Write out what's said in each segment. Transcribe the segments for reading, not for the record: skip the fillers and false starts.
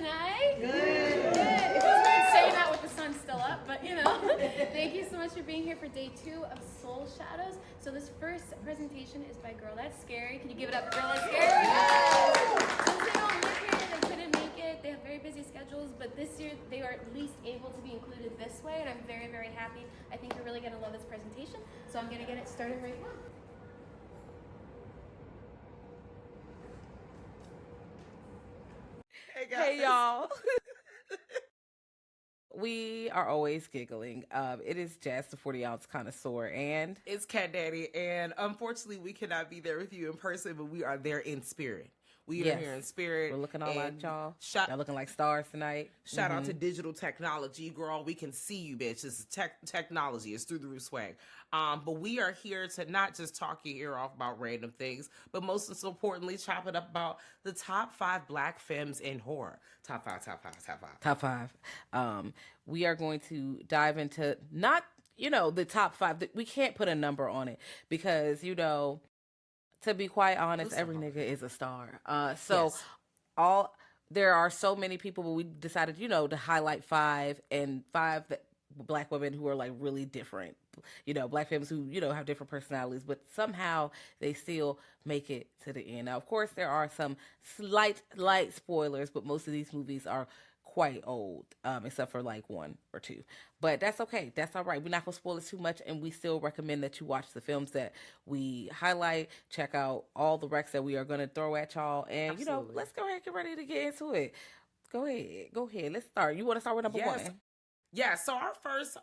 tonight? Good. Good. It feels weird saying that with the sun still up, but you know. Thank you so much for being here for day 2 of Soul Shadows. So this first presentation is by Girl That's Scary. Can you give it up for Girl That's Scary? Since they don't live here, they couldn't make it. They have very busy schedules, but this year they are at least able to be included this way, and I'm very, very happy. I think you're really going to love this presentation, so I'm going to get it started right now. Hey y'all. We are always giggling. It is Jazz, the 40-ounce connoisseur, and It's Cat Daddy, and unfortunately, we cannot be there with you in person, but we are there in spirit. We are here in spirit. We're looking all like y'all. Y'all looking like stars tonight. Shout out to digital technology, girl. We can see you, bitch. This is technology. It's through the roof swag. But we are here to not just talk your ear off about random things, but most importantly, chop it up about the top 5 black femmes in horror. Top five. We are going to dive into not, the top 5. We can't put a number on it because, to be quite honest, every nigga is a star. Yes. There are so many people, but we decided, to highlight 5 black women who are like really different. Black femmes who, have different personalities, but somehow they still make it to the end. Now, of course, there are some light spoilers, but most of these movies are quite old, except for like 1 or 2. But that's okay. That's all right. We're not going to spoil it too much, and we still recommend that you watch the films that we highlight. Check out all the recs that we are going to throw at y'all. And, Absolutely. let's go ahead and get ready to get into it. Go ahead. Let's start. You want to start with number 1? Yeah, so our first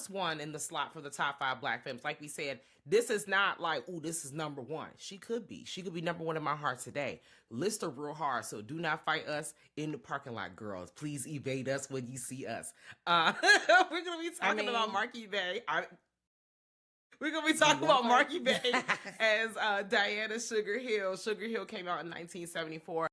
one in the slot for the top 5 black femmes, like we said, this is not like, ooh, this is number 1. She could be number 1 in my heart today. List her real hard, so do not fight us in the parking lot, girls. Please evade us when you see us. We're gonna be talking about Marky Bay. We're going to be talking about Marky Bay as Diana Sugar Hill. Sugar Hill came out in 1974.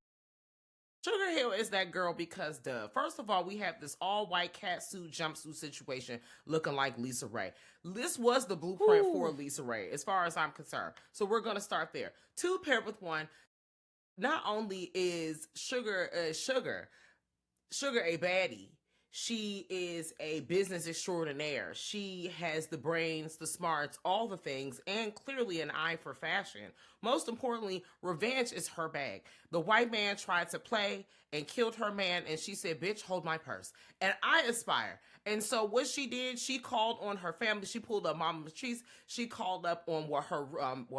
Sugar Hill is that girl because first of all, we have this all-white catsuit jumpsuit situation looking like Lisa Ray. This was the blueprint for Lisa Ray, as far as I'm concerned. So we're going to start there. 2 paired with 1. Not only is Sugar a baddie, she is a business extraordinaire. She has the brains, the smarts, all the things, and clearly an eye for fashion. Most importantly, revenge is her bag. The white man tried to play and killed her man, and she said, bitch, hold my purse. And I aspire. And so what she did, she called on her family. She pulled up Mama Patrice. She called up on what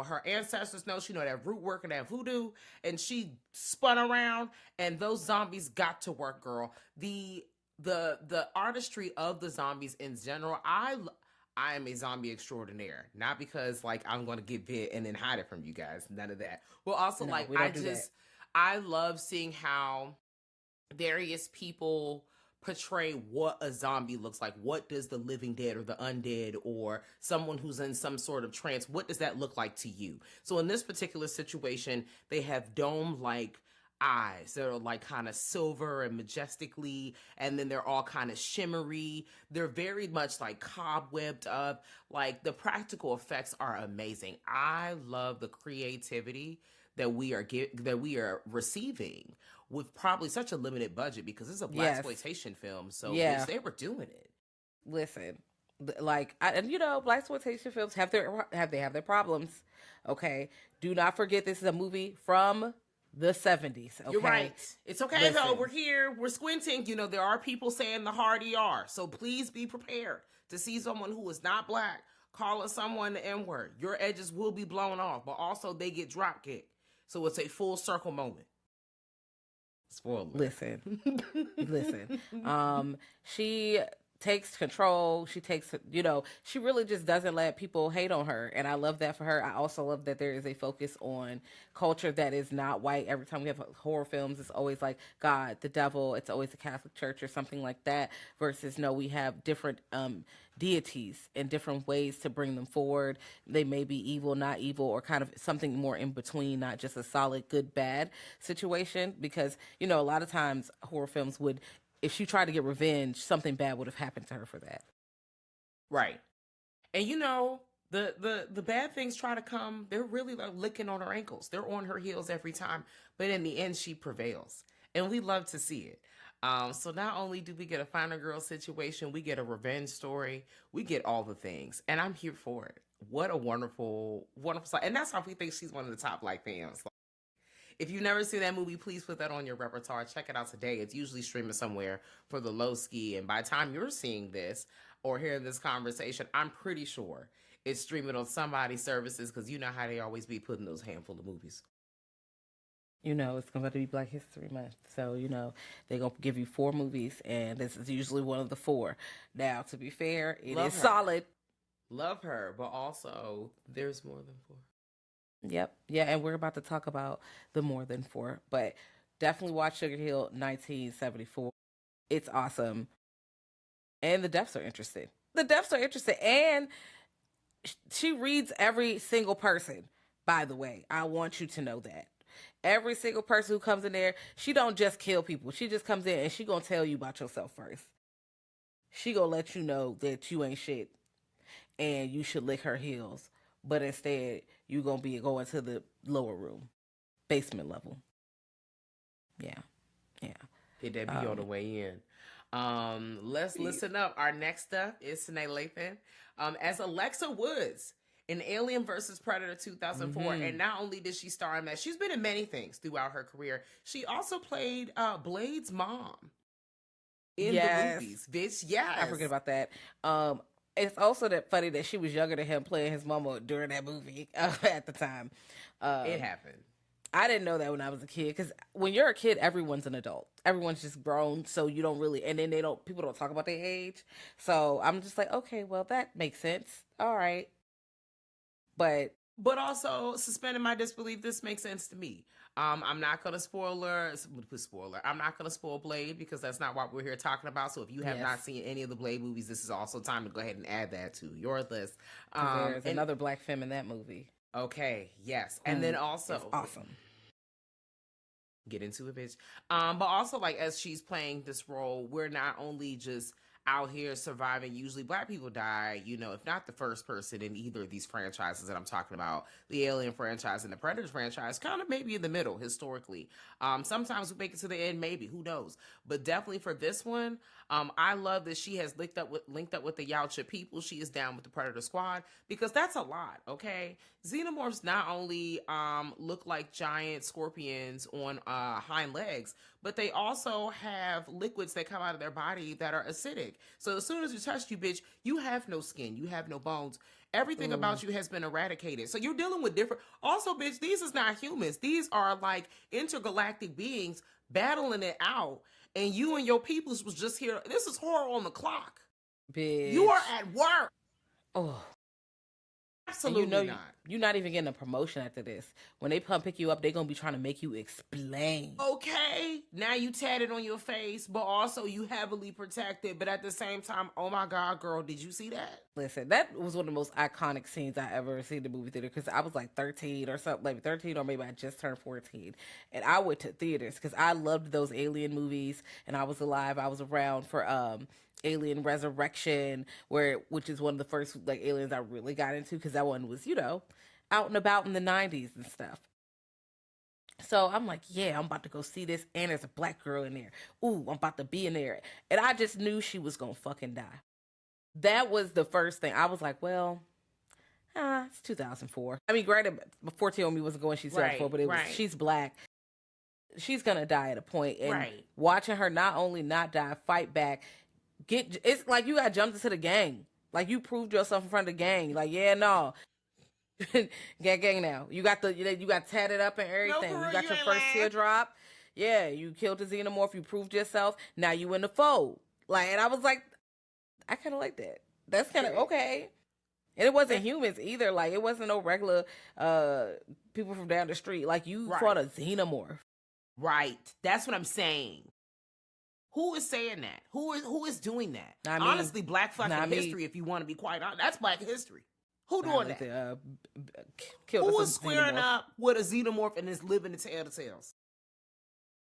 her ancestors know. She know that root work and that voodoo. And she spun around, and those zombies got to work, girl. The artistry of the zombies in general, I am a zombie extraordinaire. Not because like I'm going to get bit and then hide it from you guys. None of that. Well, also I love seeing how various people portray what a zombie looks like. What does the living dead or the undead or someone who's in some sort of trance, what does that look like to you? So in this particular situation, they have dome-like eyes that are like kind of silver and majestically, and then they're all kind of shimmery. They're very much like cobwebbed up. Like the practical effects are amazing. I love the creativity that we are receiving with probably such a limited budget because it's a blaxploitation film. So bitch, they were doing it. Listen, blaxploitation films have their problems. Okay, do not forget this is a movie from the 70s. Okay? You're right. It's okay though. We're here. We're squinting. There are people saying the hard ER. So please be prepared to see someone who is not black calling someone the N-word. Your edges will be blown off, but also they get drop kicked. So it's a full circle moment. Spoiler. Listen. She takes control. She takes, she really just doesn't let people hate on her. And I love that for her. I also love that there is a focus on culture that is not white. Every time we have horror films, it's always like God, the devil. It's always the Catholic Church or something like that. Versus, no, we have different deities and different ways to bring them forward. They may be evil, not evil, or kind of something more in between, not just a solid good, bad situation. Because, a lot of times horror films would, if she tried to get revenge, something bad would have happened to her for that. Right. And the bad things try to come, they're really like licking on her ankles. They're on her heels every time. But in the end, she prevails. and we love to see it. So not only do we get a final girl situation, we get a revenge story, we get all the things, and I'm here for it. What a wonderful, wonderful song. And that's how we think she's one of the top Black fans. If you've never seen that movie, please put that on your repertoire. Check it out today. It's usually streaming somewhere for the low ski. And by the time you're seeing this or hearing this conversation, I'm pretty sure it's streaming on somebody's services because you know how they always be putting those handful of movies. You know, it's going to be Black History Month. So, you know, they're going to give you 4 movies, and this is usually one of the 4. Now, to be fair, it Love is her. solid. Love her, but also there's more than 4. Yep. Yeah, and we're about to talk about the more than 4. But definitely watch Sugar Hill 1974. It's awesome. And the deaths are interesting. And she reads every single person, by the way. I want you to know that. Every single person who comes in there, she don't just kill people. She just comes in and she gonna tell you about yourself first. She gonna let you know that you ain't shit and you should lick her heels. But instead, you gonna be going to the lower room, basement level. Yeah. Get that be on the way in. Let's listen up. Our next up is Sanaa Lathan as Alexa Woods in Alien vs. Predator 2004. And not only did she star in that, she's been in many things throughout her career. She also played Blade's mom in the movies. Bitch, yes. I forget about that. It's also that funny that she was younger than him playing his mama during that movie at the time. It happened. I didn't know that when I was a kid, because when you're a kid, everyone's an adult. Everyone's just grown, so you don't really, and then people don't talk about their age. So I'm just like, okay, well, that makes sense. All right. But also suspending my disbelief, this makes sense to me. I'm not gonna spoiler. I'm not gonna spoil Blade because that's not what we're here talking about. So if you have not seen any of the Blade movies, this is also time to go ahead and add that to your list. There's another Black femme in that movie. Okay, yes, and then also it's awesome. Get into it, bitch. But also, like, as she's playing this role, we're not only just out here surviving. Usually Black people die, you know, if not the first person in either of these franchises that I'm talking about, the Alien franchise and the Predator franchise, kind of maybe in the middle historically. Sometimes we make it to the end, maybe, who knows? But definitely for this one, I love that she has linked up with the Yautja people. She is down with the Predator squad because that's a lot, okay? Xenomorphs not only look like giant scorpions on hind legs, but they also have liquids that come out of their body that are acidic. So as soon as you touch you, bitch, you have no skin, you have no bones. Everything about you has been eradicated. So you're dealing with different. Also, bitch, these is not humans. These are like intergalactic beings battling it out. And you and your peoples was just here. This is horror on the clock. Bitch. You are at work. Oh. Absolutely not. You're not even getting a promotion after this. When they come pick you up, they're going to be trying to make you explain. Okay. Now you tatted on your face, but also you heavily protected. But at the same time, oh my God, girl, did you see that? Listen, that was one of the most iconic scenes I ever seen in the movie theater because I was like 13 or something, like 13 or maybe I just turned 14. And I went to theaters because I loved those Alien movies and I was alive. I was around for Alien Resurrection, which is one of the first like aliens I really got into because that one was, you know, out and about in the 90s and stuff. So I'm like, yeah, I'm about to go see this, and there's a Black girl in there. Ooh, I'm about to be in there. And I just knew she was gonna fucking die. That was the first thing. I was like, well, it's 2004. I mean, granted, 14 on me wasn't going, she's 2004, but it was, she's Black. She's gonna die at a point. And watching her not only not die, fight back, it's like you got jumped into the gang. Like you proved yourself in front of the gang. Like, yeah, no. gang now. You got tatted up and everything. No, you got your first teardrop. Yeah, you killed the xenomorph. You proved yourself. Now you in the fold. Like, and I was like, I kind of like that. That's kind of okay. And it wasn't humans either. Like, it wasn't no regular people from down the street. Like, you fought a xenomorph. Right. That's what I'm saying. Who is saying that? Who is doing that? Not Honestly, me. Black fucking history, if you want to be quite honest. That's Black history. Who doing that? Who is squaring up with a xenomorph and is living to tell the tales?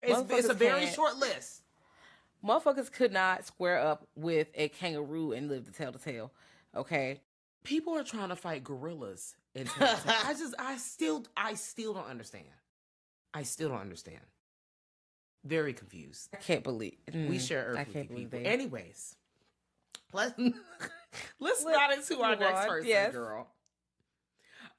It's a very short list. Motherfuckers could not square up with a kangaroo and live to tell the tale. Okay? People are trying to fight gorillas and tell the tale. I still don't understand. I still don't understand. Very confused. I can't believe We share Earth I with can't you believe people. they. Anyways, let's not into our move next on. person, Yes. girl.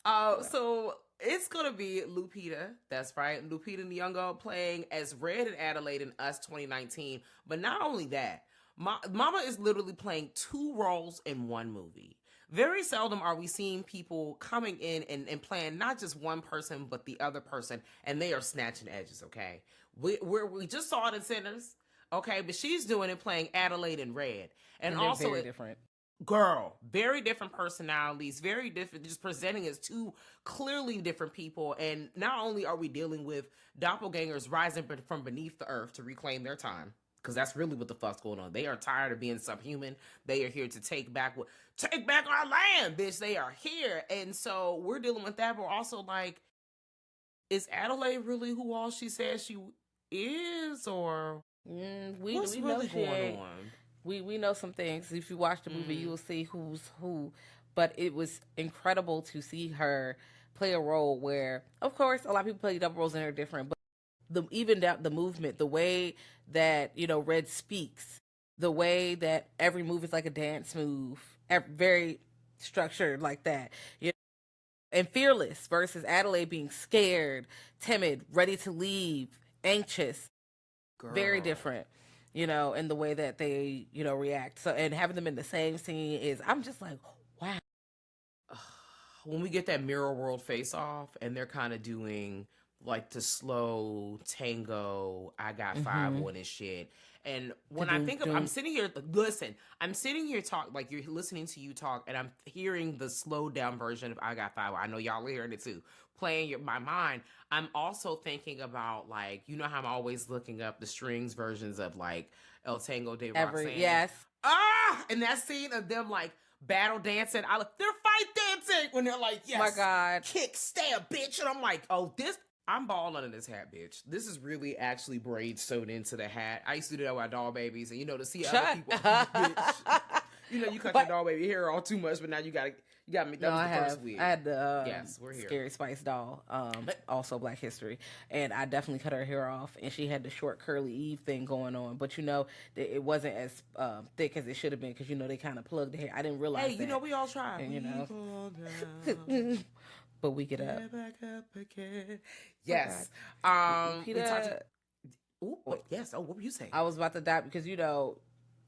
So it's gonna be Lupita. That's right, Lupita Nyong'o playing as Red in Adelaide in Us 2019. But not only that, Mama is literally playing two roles in one movie. Very seldom are we seeing people coming in and playing not just one person but the other person, and they are snatching edges. Okay, we just saw it in Sinners. Okay, but she's doing it playing Adelaide and Red, and they're also very different. Girl, very different personalities, very different, just presenting as two clearly different people. And not only are we dealing with doppelgangers rising from beneath the earth to reclaim their time, because that's really what the fuck's going on. They are tired of being subhuman. They are here to take back our land, bitch. They are here. And so we're dealing with that, but also like, is Adelaide really who all she says she is, or what's We really know she going ain't. on? We know some things. If you watch the movie, you will see who's who. But it was incredible to see her play a role where, of course, a lot of people play double roles and they're different. But the movement, the way that Red speaks, the way that every move is like a dance move, very structured like that. And fearless versus Adelaide being scared, timid, ready to leave, anxious. Very Girl. different, in the way that they, react. So, and having them in the same scene I'm just like, wow. When we get that mirror world face off and they're kind of doing like the slow tango, I got five on this shit. And when I think of, I'm sitting here talk, like you're listening to you talk, and I'm hearing the slowed down version of I Got Five. I know y'all are hearing it too, playing my mind. I'm also thinking about, like, how I'm always looking up the strings versions of like El Tango de Roxanne. Yes. And that scene of them like battle dancing, they're fight dancing when they're like, yes, my God, kick, stab, bitch. And I'm like, I'm balling under this hat, bitch. This is really actually braids sewed into the hat. I used to do that with my doll babies, and to see other people, bitch. You cut your doll baby hair all too much, but now you got me. That was the first wig. I had the yes, we're here. Scary Spice doll, also Black History, and I definitely cut her hair off, and she had the short curly Eve thing going on, but it wasn't as thick as it should have been because they kind of plugged the hair. I didn't realize. Hey, we all try. And, but we get up. Back up again. Yes. Yes. Oh, what were you saying? I was about to die because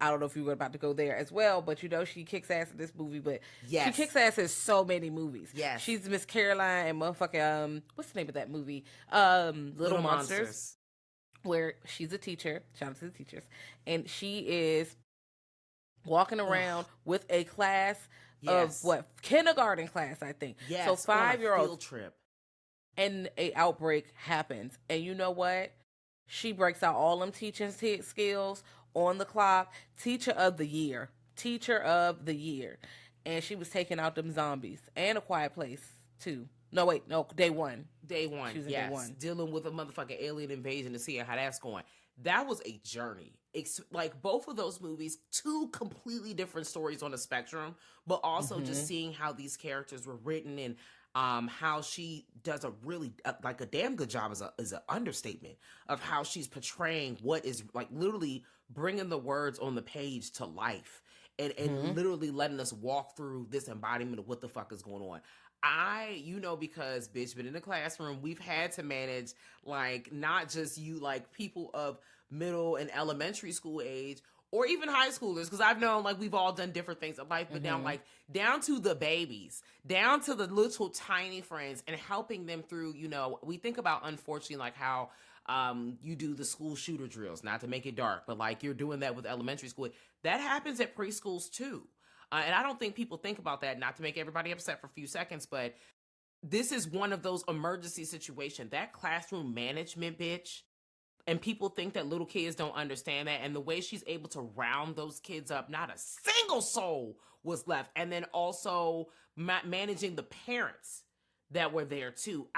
I don't know if you were about to go there as well, but she kicks ass in this movie. But she kicks ass in so many movies. Yes, she's Miss Caroline and motherfucking what's the name of that movie? Little Monsters, where she's a teacher. Shout out to the teachers, and she is walking around with a class of kindergarten class, I think. Yes, so 5-year-olds field trip, and a outbreak happens, and you know what? She breaks out all them teaching skills on the clock. Teacher of the year, and she was taking out them zombies and A Quiet Place too. Day one. She was in Day One, dealing with a motherfucking alien invasion and seeing how that's going. That was a journey. Like both of those movies, two completely different stories on a spectrum, but also just seeing how these characters were written and how she does a really like a damn good job is an understatement of how she's portraying what is like literally bringing the words on the page to life and literally letting us walk through this embodiment of what the fuck is going on. Because bitch, been in the classroom, we've had to manage like not just like people of middle and elementary school age or even high schoolers, because I've known like we've all done different things in life, but down to the babies, down to the little tiny friends, and helping them through. We think about unfortunately like how you do the school shooter drills, not to make it dark, but like you're doing that with elementary school. That happens at preschools too. And I don't think people think about that, not to make everybody upset for a few seconds, but this is one of those emergency situations. That classroom management, bitch, and people think that little kids don't understand that. And the way she's able to round those kids up, not a single soul was left. And then also managing the parents that were there too.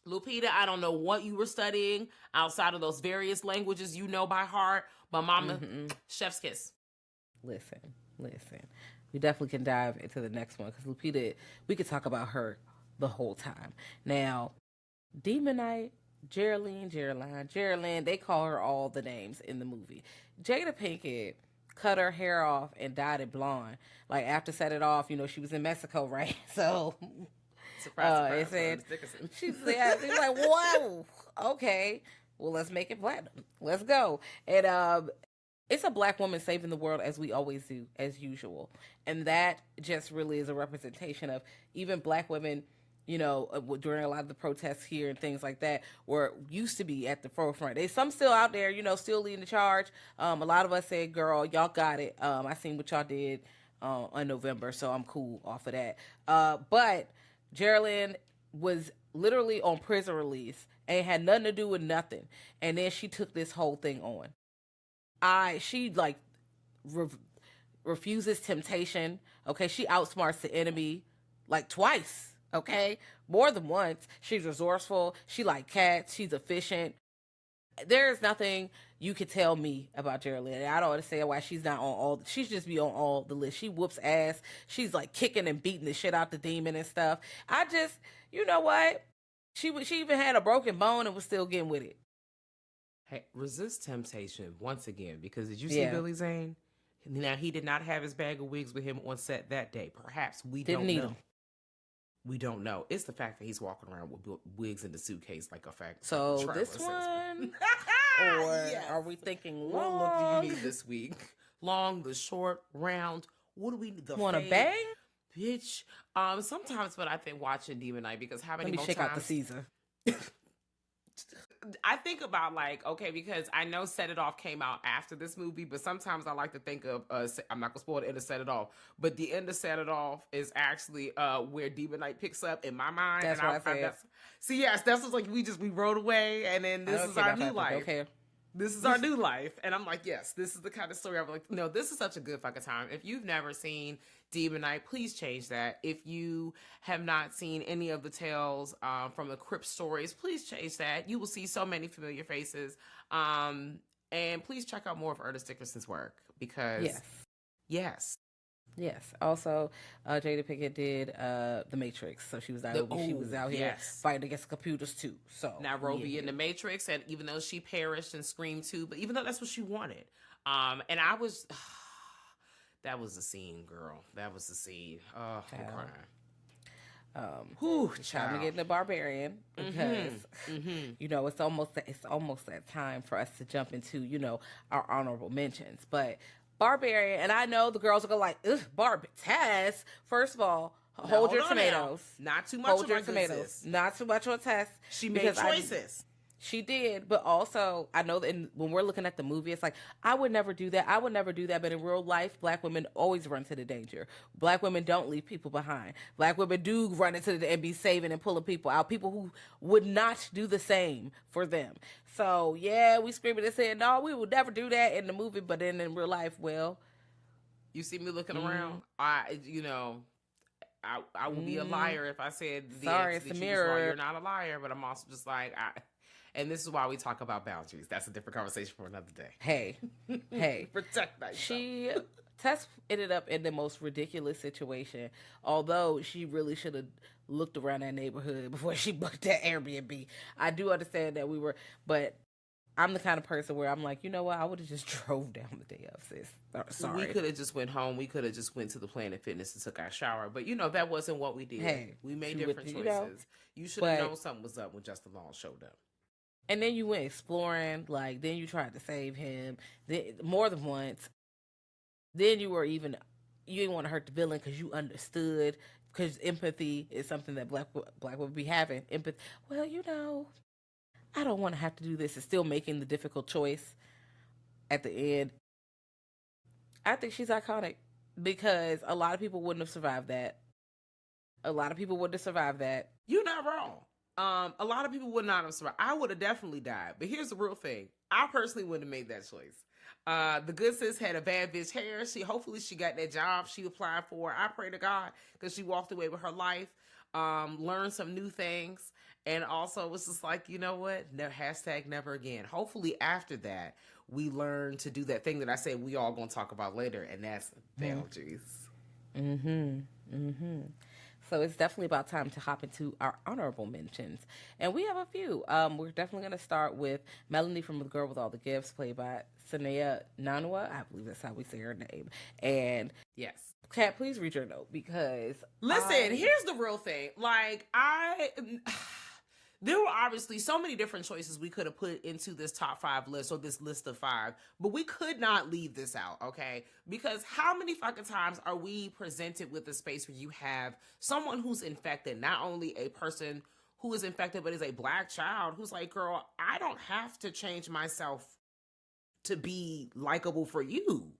Lupita, I don't know what you were studying outside of those various languages by heart, but mama, chef's kiss. Listen. We definitely can dive into the next one because Lupita, we could talk about her the whole time. Now, Demon Knight Geraldine. They call her all the names in the movie. Jada Pinkett cut her hair off and dyed it blonde. Like after Set It Off, she was in Mexico, right? So Surprise, it said Ernest Dickerson. she's like, whoa, okay, well let's make it platinum. Let's go. And it's a black woman saving the world as we always do, as usual, and that just really is a representation of even black women. During a lot of the protests here and things like that, were used to be at the forefront. There's some still out there, still leading the charge. A lot of us said, girl, y'all got it. I seen what y'all did in November, so I'm cool off of that. But Geraldine was literally on prison release and had nothing to do with nothing. And then she took this whole thing on. She refuses temptation. Okay, she outsmarts the enemy like twice. Okay, more than once. She's resourceful. She like cats. She's efficient. There is nothing you could tell me about Geraldine. I don't understand why she's not on all. She's just be on all the list. She whoops ass. She's like kicking and beating the shit out the demon and stuff. You know what? She even had a broken bone and was still getting with it. Hey, resist temptation once again, because did you see Billy Zane? Now, he did not have his bag of wigs with him on set that day. Perhaps we don't know. We don't know. It's the fact that he's walking around with wigs in the suitcase like a fact. So this one, or yes. Are we thinking long? What look do you need this week? Long, the short, round. What do we need? Want a bang? Bitch. Sometimes, but I've been watching Demon Knight because how many Let me more check times? Out the Caesar. I think about okay, because I know Set It Off came out after this movie, but sometimes I like to think of I'm not gonna spoil the end of Set It Off, but the end of Set It Off is actually where Demon Knight picks up in my mind. That's what I said. See, yes, that's what's like we rode away, and then this is our new life. Okay. This is our new life. And I'm like, yes, this is the kind of story I'm like, no, this is such a good fucking time. If you've never seen Demon Knight, please change that. If you have not seen any of the tales from the Crypt stories, please change that. You will see so many familiar faces. And please check out more of Ernest Dickerson's work because, yes. Also, Jada Pinkett did The Matrix, so she was out here fighting against computers too. So now Roby in The Matrix, and even though she perished in Scream 2, but even though that's what she wanted, and I was, that was the scene, girl. That was the scene. Oh, I'm crying. Time to get in the Barbarian because it's almost that time for us to jump into our honorable mentions, but. Barbarian, and I know the girls are going like, ugh, Tess. First of all, hold your tomatoes. Not too much hold your tomatoes. Not too much on Tess. She made choices. She did, but also I know that when we're looking at the movie, it's like, I would never do that. I would never do that. But in real life, black women always run to the danger. Black women don't leave people behind. Black women do run into and be saving and pulling people out. People who would not do the same for them. So yeah, we screaming and saying, no, we would never do that in the movie. But then in real life, well, you see me looking around. I would be a liar if I said, sorry, it's the mirror. You're not a liar, but I'm also just like, and this is why we talk about boundaries. That's a different conversation for another day. Hey. Protect myself. Tess ended up in the most ridiculous situation, although she really should have looked around that neighborhood before she booked that Airbnb. I do understand that but I'm the kind of person where I'm like, you know what? I would have just drove down the day of, sis. Sorry. We could have just went home. We could have just went to the Planet Fitness and took our shower. But, that wasn't what we did. Hey, we made different choices. You should have known something was up when Justin Long showed up. And then you went exploring, then you tried to save him more than once. Then you didn't want to hurt the villain because you understood, because empathy is something that black would be having. Empathy. Well, I don't want to have to do this. And still making the difficult choice at the end. I think she's iconic because a lot of people wouldn't have survived that. You're not wrong. A lot of people would not have survived. I would have definitely died. But here's the real thing. I personally wouldn't have made that choice. The good sis had a bad bitch hair. Hopefully she got that job she applied for. I pray to God because she walked away with her life, learned some new things, and also was just like, you know what? Hashtag never again. Hopefully after that, we learn to do that thing that I said we all gonna talk about later, and that's boundaries. So it's definitely about time to hop into our honorable mentions. And we have a few. We're definitely going to start with Melanie from The Girl with All the Gifts, played by Sanaya Nanwa. I believe that's how we say her name. And Yes. Kat, please read your note because Listen, here's the real thing. Like, there were obviously so many different choices we could have put into this top 5 list or this list of 5, but we could not leave this out, okay? Because how many fucking times are we presented with a space where you have someone who's infected, not only a person who is infected, but is a black child who's like, girl, I don't have to change myself to be likable for you,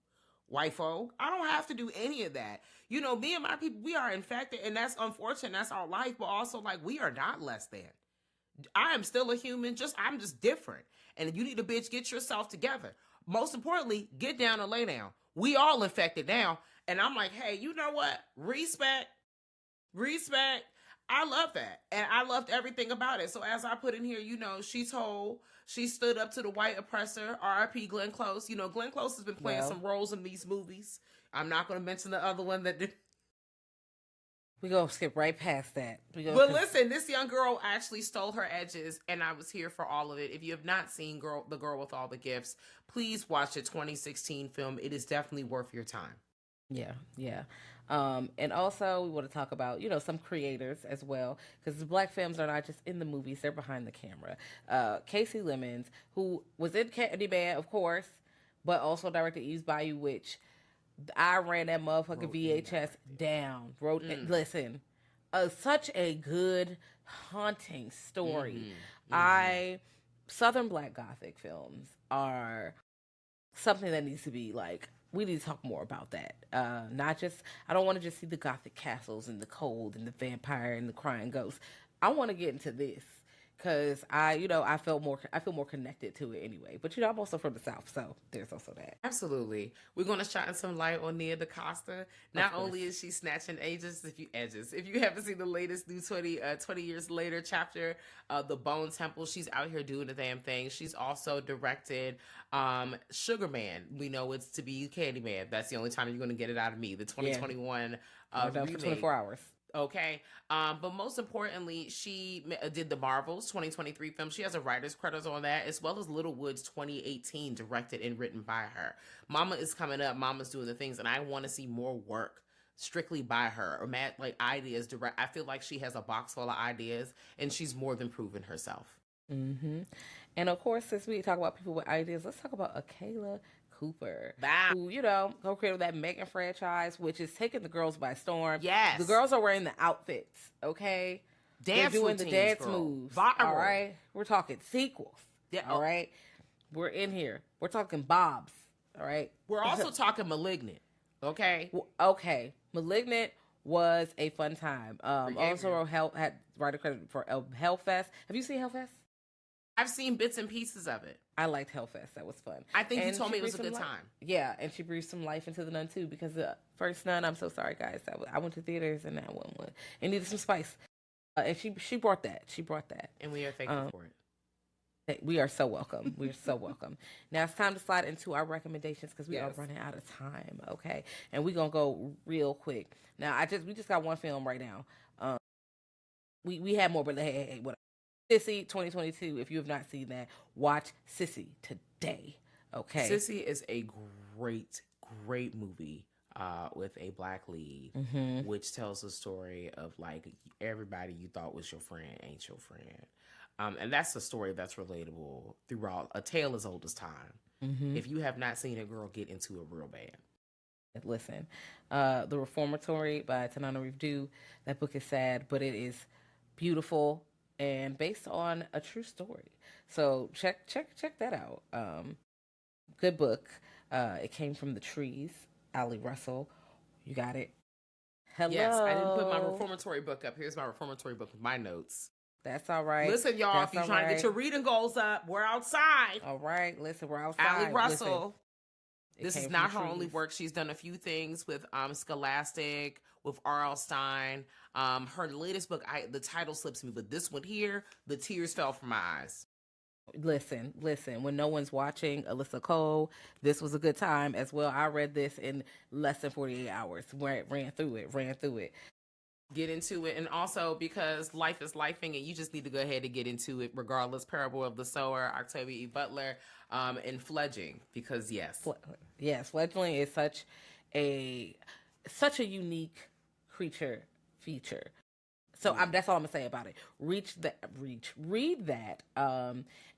white folk. I don't have to do any of that. You know, me and my people, we are infected, and that's unfortunate. That's our life, but also, like, we are not less than. I am still a human, I'm just different. And you need to, bitch, get yourself together. Most importantly, get down and lay down. We all infected now. And I'm like, hey, you know what? Respect. I love that. And I loved everything about it. So as I put in here, you know, she stood up to the white oppressor, R.I.P. Glenn Close. You know, Glenn Close has been playing some roles in these movies. I'm not going to mention the other one that did. We're going to skip right past that. But listen, this young girl actually stole her edges, and I was here for all of it. If you have not seen The Girl with All the Gifts, please watch the 2016 film. It is definitely worth your time. Yeah. And also, we want to talk about, you know, some creators as well, because the black films are not just in the movies, they're behind the camera. Casey Lemons, who was in Candyman, of course, but also directed Eve's Bayou, which I ran that motherfucking VHS down. Listen, such a good haunting story. Southern Black Gothic films are something that needs to be like, we need to talk more about that. Not just, I don't want to just see the Gothic castles and the cold and the vampire and the crying ghost. I want to get into this. Because I feel more connected to it anyway. But, you know, I'm also from the South, so there's also that. Absolutely. We're going to shine some light on Nia DaCosta. Not only is she snatching edges, if you haven't seen the latest new 20 years later chapter, The Bone Temple, she's out here doing the damn thing. She's also directed Sugar Man. We know it's to be Candyman. That's the only time you're going to get it out of me. The 2021 remake. For 24 hours. Okay. But most importantly, she did the Marvels 2023 film. She has a writer's credit on that, as well as Littlewoods 2018, directed and written by her. Mama is coming up. Mama's doing the things, and I want to see more work strictly by her, or like ideas direct. I feel like she has a box full of ideas, and she's more than proven herself. Mm-hmm. And of course, since we talk about people with ideas, let's talk about Akela Cooper, who, you know, co-creator of that Megan franchise, which is taking the girls by storm. Yes. The girls are wearing the outfits, okay? They're doing the dance moves. Viral. All right? We're talking sequels. Yeah. All right? We're in here. We're talking Bobs. All right? We're also talking Malignant. Okay? Okay. Malignant was a fun time. Also had writer credit for Hellfest. Have you seen Hellfest? I've seen bits and pieces of it. I liked Hellfest. That was fun. I think you told me it was a good time. Yeah, and she breathed some life into The Nun too, because the first Nun, I'm so sorry guys, I went to theaters and that one it needed some spice. And she brought that. And we are thankful for it. We are so welcome. We're so welcome. Now it's time to slide into our recommendations because we are running out of time. Okay, and we're gonna go real quick. Now we just got one film right now. We had more, but hey, whatever. Sissy 2022. If you have not seen that, watch Sissy today. Okay. Sissy is a great movie with a black lead, which tells the story of like everybody you thought was your friend ain't your friend. And that's a story that's relatable throughout a tale as old as time. If you have not seen it, girl, get into it real bad. Listen, The Reformatory by Tanana Revdu. That book is sad, but it is beautiful and based on a true story. So check that out. Good book. It came from The Trees. Ali Russell. You got it. Hello. Yes, I didn't put my reformatory book up. Here's my reformatory book with my notes. That's all right. Listen, y'all, if you're trying to get your reading goals up, we're outside. All right. Listen, we're outside. Ali Russell. This is not her Trees. only work. She's done a few things with Scholastic, with R.L. Stein. Her latest book, the title slips me, but this one here, the tears fell from my eyes. Listen. When no one's watching, Alyssa Cole, this was a good time as well. I read this in less than 48 hours. Ran through it. Get into it. And also because life is lifing and you just need to go ahead and get into it regardless. Parable of the Sower, Octavia E. Butler, and Fledging. Because Yes, fledgling is such a unique creature feature. So that's all I'm gonna say about it. Read that,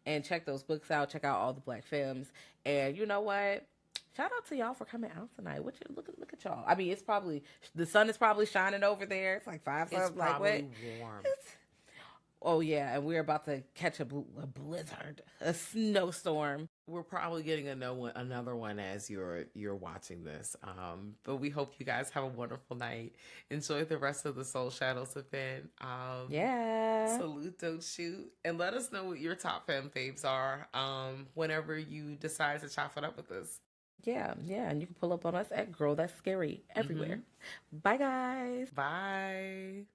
and check those books out. Check out all the Black films, and you know what? Shout out to y'all for coming out tonight. Look at y'all. I mean, it's probably the sun is probably shining over there. It's like 5 it's like probably warm. Oh yeah, and we're about to catch a blizzard, a snowstorm. We're probably getting another one as you're watching this. But we hope you guys have a wonderful night. Enjoy the rest of the Soul Shadows event. Yeah. Salute, don't shoot, and let us know what your top fan faves are. Whenever you decide to chop it up with us. Yeah, and you can pull up on us at Girl That's Scary everywhere. Bye, guys. Bye.